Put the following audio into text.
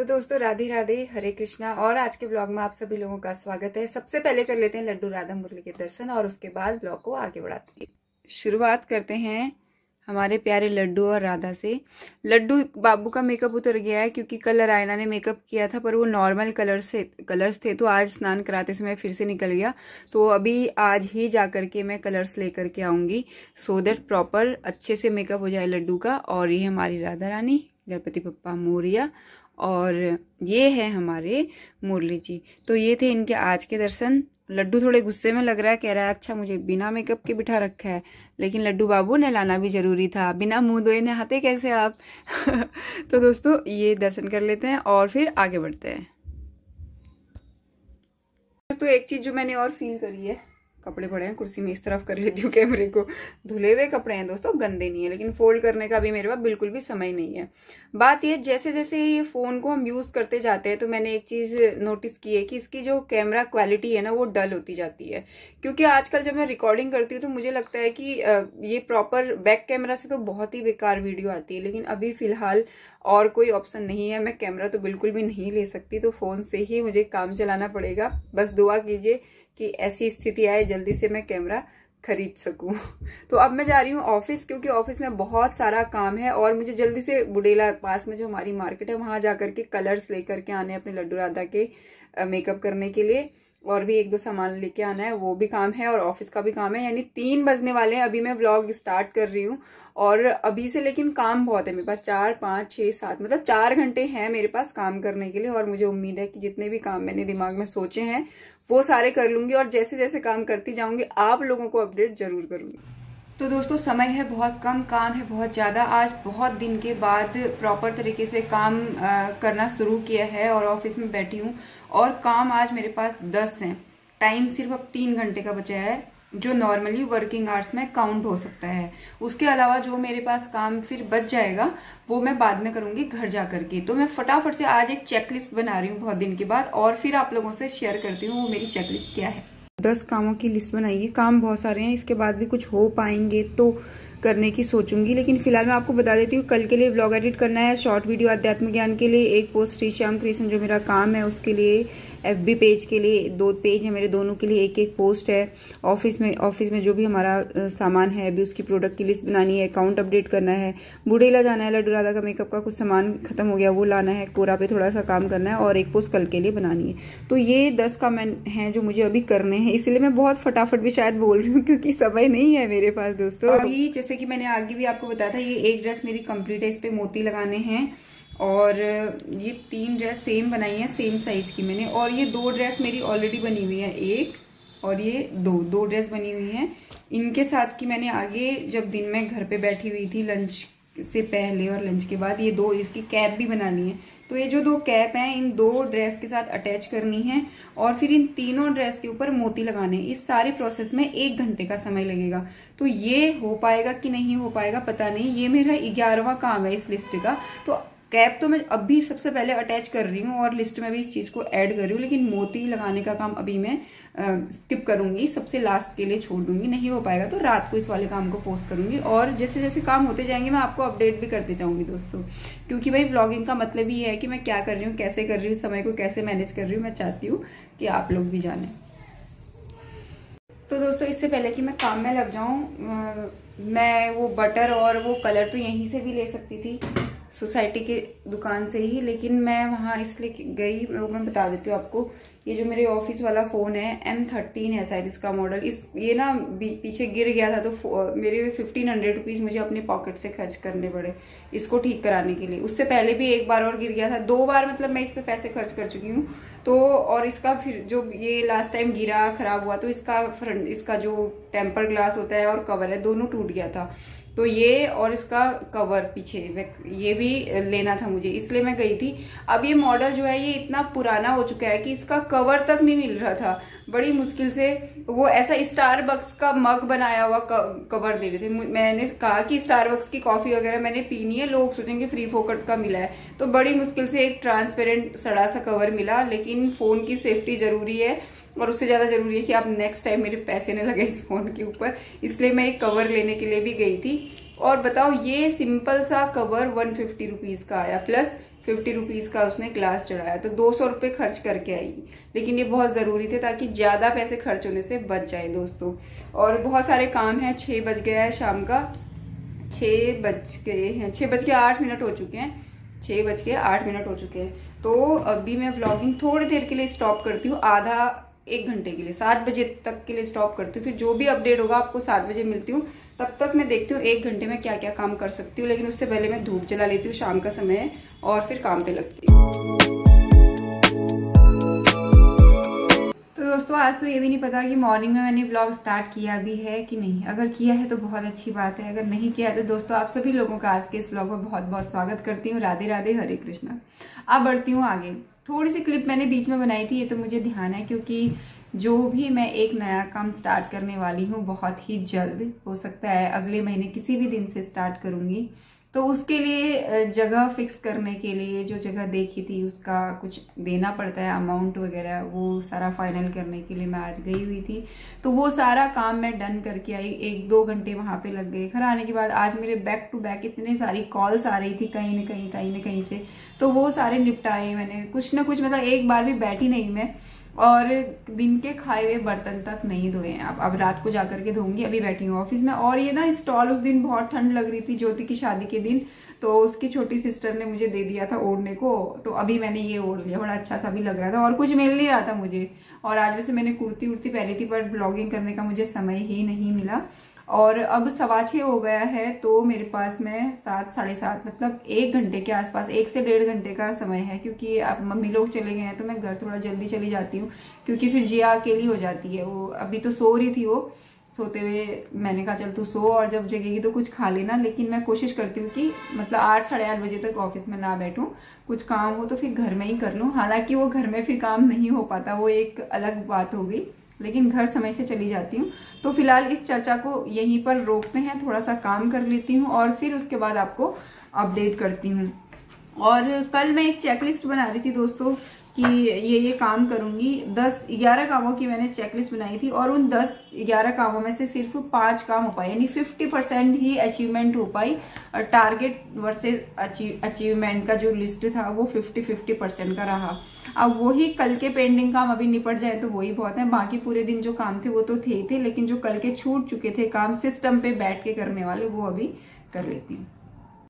दोस्तों राधे राधे, हरे कृष्णा। और आज के ब्लॉग में आप सभी लोगों का स्वागत है। सबसे पहले कर लेते हैं लड्डू राधा मुरली के दर्शन और उसके बाद ब्लॉग को आगे बढ़ाते हैं। शुरुआत करते हैं हमारे प्यारे लड्डू और राधा से। लड्डू बाबू का मेकअप उतर गया है क्योंकि कल रायना ने मेकअप किया था पर वो नॉर्मल कलर्स थे, तो आज स्नान कराते समय फिर से निकल गया। तो अभी आज ही जा करके मैं कलर्स लेकर के आऊंगी सो दैट प्रॉपर अच्छे से मेकअप हो जाए लड्डू का। और ये हमारी राधा रानी, गणपति बप्पा मोरिया, और ये है हमारे मुरली जी। तो ये थे इनके आज के दर्शन। लड्डू थोड़े गुस्से में लग रहा है, कह रहा है अच्छा मुझे बिना मेकअप के बिठा रखा है, लेकिन लड्डू बाबू नहलाना भी जरूरी था, बिना मुंह धोए नहाते कैसे आप। तो दोस्तों ये दर्शन कर लेते हैं और फिर आगे बढ़ते हैं। दोस्तों एक चीज जो मैंने और फील करी है, कपड़े पड़े हैं कुर्सी में, इस तरफ कर लेती हूँ कैमरे को। धुले हुए कपड़े हैं दोस्तों, गंदे नहीं है, लेकिन फोल्ड करने का भी मेरे पास बिल्कुल भी समय नहीं है। बात ये, जैसे जैसे ये फोन को हम यूज करते जाते हैं तो मैंने एक चीज नोटिस की है कि इसकी जो कैमरा क्वालिटी है ना वो डल होती जाती है। क्योंकि आजकल जब मैं रिकॉर्डिंग करती हूँ तो मुझे लगता है कि ये प्रॉपर बैक कैमरा से तो बहुत ही बेकार वीडियो आती है, लेकिन अभी फिलहाल और कोई ऑप्शन नहीं है। मैं कैमरा तो बिल्कुल भी नहीं ले सकती, तो फोन से ही मुझे काम चलाना पड़ेगा। बस दुआ कीजिए कि ऐसी स्थिति आए जल्दी से मैं कैमरा खरीद सकूं। तो अब मैं जा रही हूँ ऑफिस, क्योंकि ऑफिस में बहुत सारा काम है और मुझे जल्दी से बुडेला पास में जो हमारी मार्केट है वहां जाकर के कलर्स लेकर के आने अपने लड्डू राधा के मेकअप करने के लिए, और भी एक दो सामान लेके आना है, वो भी काम है और ऑफिस का भी काम है। यानी 3 बजने वाले हैं, अभी मैं व्लॉग स्टार्ट कर रही हूँ और अभी से लेकिन काम बहुत है मेरे पास। 4, 5, 6, 7 मतलब 4 घंटे हैं मेरे पास काम करने के लिए। और मुझे उम्मीद है कि जितने भी काम मैंने दिमाग में सोचे हैं वो सारे कर लूंगी और जैसे जैसे काम करती जाऊंगी आप लोगों को अपडेट जरूर करूंगी। तो दोस्तों समय है बहुत कम, काम है बहुत ज्यादा। आज बहुत दिन के बाद प्रॉपर तरीके से काम करना शुरू किया है और ऑफिस में बैठी हूँ और काम आज मेरे पास 10 हैं। टाइम सिर्फ अब 3 घंटे का बचा है जो नॉर्मली वर्किंग आवर्स में काउंट हो सकता है। उसके अलावा जो मेरे पास काम फिर बच जाएगा वो मैं बाद में करूंगी घर जा करके। तो मैं फटाफट से आज एक चेकलिस्ट बना रही हूँ बहुत दिन के बाद और फिर आप लोगों से शेयर करती हूँ वो मेरी चेकलिस्ट क्या है। 10 कामों की लिस्ट बनाई है। काम बहुत सारे हैं, इसके बाद भी कुछ हो पाएंगे तो करने की सोचूंगी, लेकिन फिलहाल मैं आपको बता देती हूँ कल के लिए व्लॉग एडिट करना है, शॉर्ट वीडियो अध्यात्म ज्ञान के लिए, एक पोस्ट श्री श्याम क्रिएशन जो मेरा काम है उसके लिए, FB पेज के लिए 2 पेज है मेरे, दोनों के लिए एक एक पोस्ट है। ऑफिस में जो भी हमारा सामान है अभी उसकी प्रोडक्ट की लिस्ट बनानी है, अकाउंट अपडेट करना है, बुडेला जाना है, लड्डू राधा का मेकअप का कुछ सामान खत्म हो गया वो लाना है, कोरा पे थोड़ा सा काम करना है और एक पोस्ट कल के लिए बनानी है। तो ये 10 काम हैं जो मुझे अभी करने हैं, इसलिए मैं बहुत फटाफट भी शायद बोल रही हूँ क्योंकि समय नहीं है मेरे पास दोस्तों। अभी जैसे कि मैंने आगे भी आपको बताया था, ये एक ड्रेस मेरी कंप्लीट है, इस पे मोती लगाने हैं और ये 3 ड्रेस सेम बनाई है, सेम साइज की मैंने। और ये 2 ड्रेस मेरी ऑलरेडी बनी हुई है, एक और ये 2 ड्रेस बनी हुई हैं। इनके साथ की मैंने आगे जब दिन में घर पे बैठी हुई थी लंच से पहले और लंच के बाद ये 2 इसकी कैप भी बनानी है। तो ये जो 2 कैप हैं इन 2 ड्रेस के साथ अटैच करनी है और फिर इन तीनों ड्रेस के ऊपर मोती लगाने। इस सारे प्रोसेस में 1 घंटे का समय लगेगा। तो ये हो पाएगा कि नहीं हो पाएगा पता नहीं। ये मेरा 11वां काम है इस लिस्ट का। तो कैप तो मैं अभी सबसे पहले अटैच कर रही हूँ और लिस्ट में भी इस चीज को ऐड कर रही हूँ, लेकिन मोती लगाने का काम अभी मैं स्किप करूंगी, सबसे लास्ट के लिए छोड़ दूंगी। नहीं हो पाएगा तो रात को इस वाले काम को पोस्ट करूंगी और जैसे जैसे काम होते जाएंगे मैं आपको अपडेट भी करते जाऊंगी दोस्तों। क्योंकि भाई ब्लॉगिंग का मतलब ही है कि मैं क्या कर रही हूँ, कैसे कर रही हूँ, समय को कैसे मैनेज कर रही हूँ। मैं चाहती हूँ कि आप लोग भी जाने। तो दोस्तों इससे पहले कि मैं काम में लग जाऊं, मैं वो बटर और वो कलर तो यहीं से भी ले सकती थी सोसाइटी के दुकान से ही, लेकिन मैं वहां इसलिए गई, मैं बता देती हूँ आपको। ये जो मेरे ऑफिस वाला फोन है M13 है शायद इसका मॉडल, ये ना पीछे गिर गया था तो मेरे 1500 रुपीज मुझे अपने पॉकेट से खर्च करने पड़े इसको ठीक कराने के लिए। उससे पहले भी एक बार और गिर गया था, 2 बार मतलब मैं इस पे पैसे खर्च कर चुकी हूँ। तो और इसका फिर जो ये लास्ट टाइम गिरा खराब हुआ तो इसका जो टेम्पर ग्लास होता है और कवर है दोनों टूट गया था। तो ये और इसका कवर पीछे ये भी लेना था मुझे, इसलिए मैं गई थी। अब ये मॉडल जो है ये इतना पुराना हो चुका है कि इसका कवर तक नहीं मिल रहा था। बड़ी मुश्किल से वो ऐसा स्टारबक्स का मग बनाया हुआ कवर दे रहे थे। मैंने कहा कि स्टारबक्स की कॉफी वगैरह मैंने पीनी है, लोग सोचेंगे फ्री फोकट का मिला है। तो बड़ी मुश्किल से एक ट्रांसपेरेंट सड़ा सा कवर मिला, लेकिन फोन की सेफ्टी जरूरी है और उससे ज्यादा जरूरी है कि आप नेक्स्ट टाइम मेरे पैसे न लगे इस फोन के ऊपर, इसलिए मैं एक कवर लेने के लिए भी गई थी। और बताओ ये सिंपल सा कवर 150 रुपीज का आया, प्लस 50 रुपीज़ का उसने क्लास चढ़ाया, तो 200 रुपये खर्च करके आई। लेकिन ये बहुत ज़रूरी थे ताकि ज़्यादा पैसे खर्च होने से बच जाए दोस्तों। और बहुत सारे काम हैं। 6 बज गया है शाम का, 6 बज गए हैं, 6:08 हो चुके हैं, 6:08 हो चुके हैं। तो अभी मैं व्लॉगिंग थोड़ी देर के लिए स्टॉप करती हूँ, आधा 1 घंटे के लिए, 7 बजे तक के लिए स्टॉप करती हूँ। फिर जो भी अपडेट होगा आपको 7 बजे मिलती हूँ। तब तक मैं देखती हूँ 1 घंटे में क्या क्या काम कर सकती हूँ, लेकिन उससे पहले मैं धूप जला लेती हूँ, शाम का समय है, और फिर काम पे लगती हूँ। तो दोस्तों आज तो ये भी नहीं पता कि मॉर्निंग में मैंने व्लॉग स्टार्ट किया भी है कि नहीं। अगर किया है तो बहुत अच्छी बात है, अगर नहीं किया है तो दोस्तों आप सभी लोगों का आज के इस व्लॉग में बहुत बहुत स्वागत करती हूँ। राधे राधे, हरे कृष्णा। अब बढ़ती हूँ आगे। थोड़ी सी क्लिप मैंने बीच में बनाई थी, ये तो मुझे ध्यान है, क्योंकि जो भी मैं एक नया काम स्टार्ट करने वाली हूँ बहुत ही जल्द, हो सकता है अगले महीने किसी भी दिन से स्टार्ट करूंगी। तो उसके लिए जगह फिक्स करने के लिए जो जगह देखी थी उसका कुछ देना पड़ता है, अमाउंट वगैरह, वो सारा फाइनल करने के लिए मैं आज गई हुई थी। तो वो सारा काम मैं डन करके आई। 1-2 घंटे वहां पे लग गए। घर आने के बाद आज मेरे बैक टू बैक इतने सारी कॉल्स आ रही थी कहीं न कहीं से, तो वो सारे निपटाए मैंने। कुछ ना कुछ, मतलब एक बार भी बैठी नहीं मैं, और दिन के खाए हुए बर्तन तक नहीं धोए हैं। अब रात को जाकर के धोऊंगी, अभी बैठी हूँ ऑफिस में। और ये ना स्टॉल, उस दिन बहुत ठंड लग रही थी ज्योति की शादी के दिन, तो उसकी छोटी सिस्टर ने मुझे दे दिया था ओढ़ने को, तो अभी मैंने ये ओढ़ लिया। बड़ा अच्छा सा भी लग रहा था और कुछ मिल नहीं रहा था मुझे। और आज वैसे मैंने कुर्ती उर्ती पहनी थी, पर ब्लॉगिंग करने का मुझे समय ही नहीं मिला। और अब 6:15 हो गया है, तो मेरे पास में 7, 7:30, मतलब 1 घंटे के आसपास, 1 से 1.5 घंटे का समय है। क्योंकि अब मम्मी लोग चले गए हैं तो मैं घर थोड़ा जल्दी चली जाती हूँ, क्योंकि फिर जिया अकेली हो जाती है। वो अभी तो सो रही थी, वो सोते हुए मैंने कहा चल तू सो, और जब जगेगी तो कुछ खा लेना। लेकिन मैं कोशिश करती हूँ कि मतलब 8, 8:30 बजे तक ऑफिस में ना बैठूं, कुछ काम हो तो फिर घर में ही कर लूँ। हालांकि वो घर में फिर काम नहीं हो पाता, वो एक अलग बात हो गई, लेकिन घर समय से चली जाती हूँ। तो फिलहाल इस चर्चा को यहीं पर रोकते हैं, थोड़ा सा काम कर लेती हूँ और फिर उसके बाद आपको अपडेट करती हूँ। और कल मैं एक चेकलिस्ट बना रही थी दोस्तों कि ये काम करूंगी। 10-11 कामों की मैंने चेकलिस्ट बनाई थी, और उन 10-11 कामों में से सिर्फ 5 काम हो पाए, यानी 50% ही अचीवमेंट हो पाई। और टारगेट वर्सेस अचीवमेंट का जो लिस्ट था वो 50% का रहा। अब वही कल के पेंडिंग काम अभी निपट जाए तो वही बहुत है। बाकी पूरे दिन जो काम थे वो तो थे ही थे, लेकिन जो कल के छूट चुके थे काम सिस्टम पे बैठ के करने वाले, वो अभी कर लेती हूँ।